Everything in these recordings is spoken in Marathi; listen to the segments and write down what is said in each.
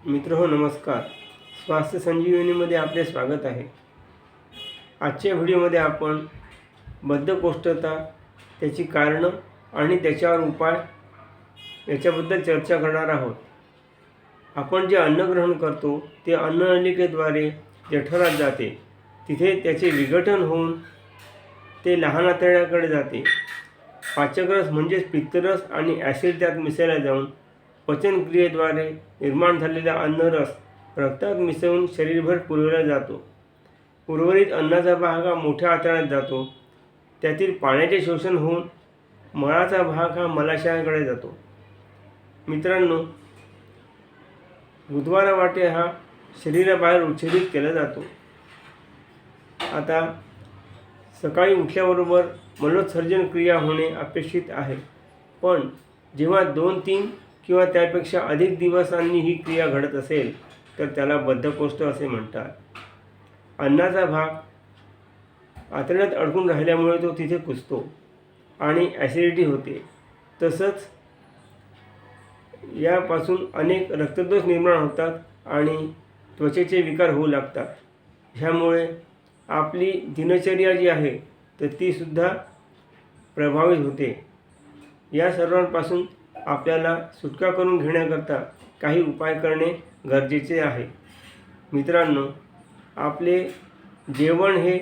मित्रहो नमस्कार. स्वास्थ्य संजीवनीमध्ये आपले स्वागत आहे. आजच्या व्हिडिओमध्ये आपण बद्धकोष्ठता, त्याची कारणं आणि त्याच्यावर उपाय याच्याबद्दल चर्चा करणार आहोत. आपण जे अन्न ग्रहण करतो ते अन्ननलिकेद्वारे जठरात जाते. तिथे त्याचे विघटन होऊन ते लहान आतड्याकडे जाते. पाचकरस म्हणजेच पित्तरस आणि ॲसिड त्यात मिसळला जाऊन पचनक्रियेद्वारे निर्माण झालेला अन्नरस रक्तात मिसळून शरीरभर पुरवला जातो. उर्वरित अन्नाचा भाग हा मोठ्या आतड्यात जातो. त्यातील पाण्याचे शोषण होऊन मळाचा भाग हा मलाशयाकडे जातो. मित्रांनो, उद्वारा वाटे हा शरीराबाहेर उच्छेदित केला जातो. आता सकाळी उठल्याबरोबर मलोत्सर्जन क्रिया होणे अपेक्षित आहे, पण जेव्हा 2-3 किंवा त्यापेक्षा अधिक दिवसांनी ही क्रिया घडत असेल तर त्याला बद्धकोष्ठ असे म्हणतात. अन्नाचा भाग आतड्यात अडकून राहिल्यामुळे तो तिथे कुजतो आणि ॲसिडिटी होते. तसंच यापासून अनेक रक्तदोष निर्माण होतात आणि त्वचेचे विकार होऊ लागतात. ह्यामुळे आपली दिनचर्या जी आहे तर तीसुद्धा प्रभावित होते. या सर्वांपासून आपल्याला सुटका करून घेण्याकरता काही उपाय करणे गरजेचे आहे. मित्रांनो, आपले जेवण हे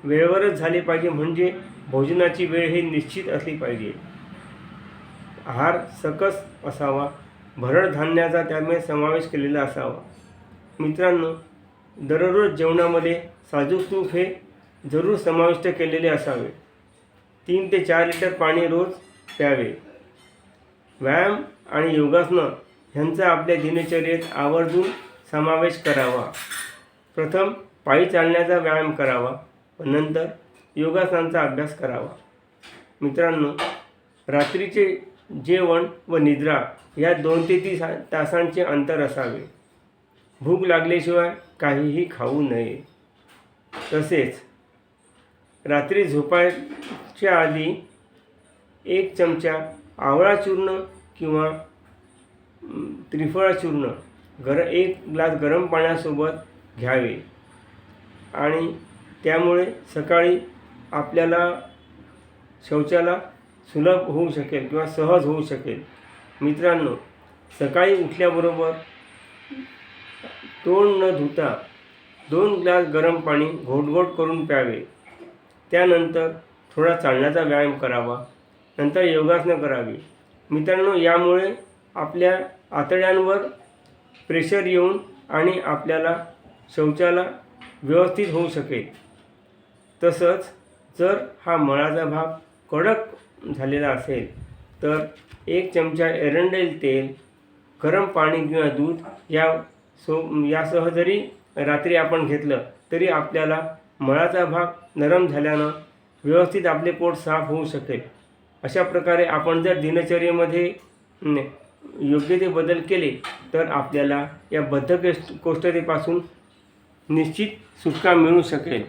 वेळेवरच झाले पाहिजे, म्हणजे भोजनाची वेळ ही निश्चित असली पाहिजे. आहार सकस असावा, भरड धान्याचा त्यामध्ये समावेश केलेला असावा. मित्रांनो, दररोज जेवणामध्ये साजूक तूप हे जरूर समाविष्ट केलेले असावे. 3 ते 4 लिटर पाणी रोज प्यावे. व्यायाम आणि योगासनं ह्यांचा आपल्या दिनचर्येत आवर्जून समावेश करावा. प्रथम पायी चालण्याचा व्यायाम करावा व नंतर योगासनांचा अभ्यास करावा. मित्रांनो, रात्रीचे जेवण व निद्रा या 2 ते 3 तासांचे अंतर असावे. भूक लागल्याशिवाय काहीही खाऊ नये. तसेच रात्री झोपायच्या आधी 1 चमचा आवळा चूर्ण किंवा त्रिफळा चूर्ण 1 ग्लास गरम पाण्यासोबत घ्यावे आणि त्यामुळे सकाळी आपल्याला शौचाला सुलभ होऊ शकेल किंवा सहज होऊ शकेल. मित्रांनो, सकाळी उठल्याबरोबर तोंड न धुता 2 ग्लास गरम पाणी घोटघोट करून प्यावे. त्यानंतर थोडा चालण्याचा व्यायाम करावा. नंतर योगासनं करावी. मित्रांनो, यामुळे आपल्या आतड्यांवर प्रेशर येऊन आणि आपल्याला शौचाला व्यवस्थित होऊ शकेल. तसंच जर हा मळाचा भाग कडक झालेला असेल तर 1 चमचा एरंडेल तेल, गरम पाणी किंवा दूध यासह जरी रात्री आपण घेतलं तरी आपल्याला मळाचा भाग नरम झाल्यानं व्यवस्थित आपले पोट साफ होऊ शकेल. अशा प्रकारे आपण जर दिनचर्येमध्ये योग्य ते बदल केले तर आपल्याला या बद्धकोष्ठतेपासून निश्चित सुटका मिळू शकेल.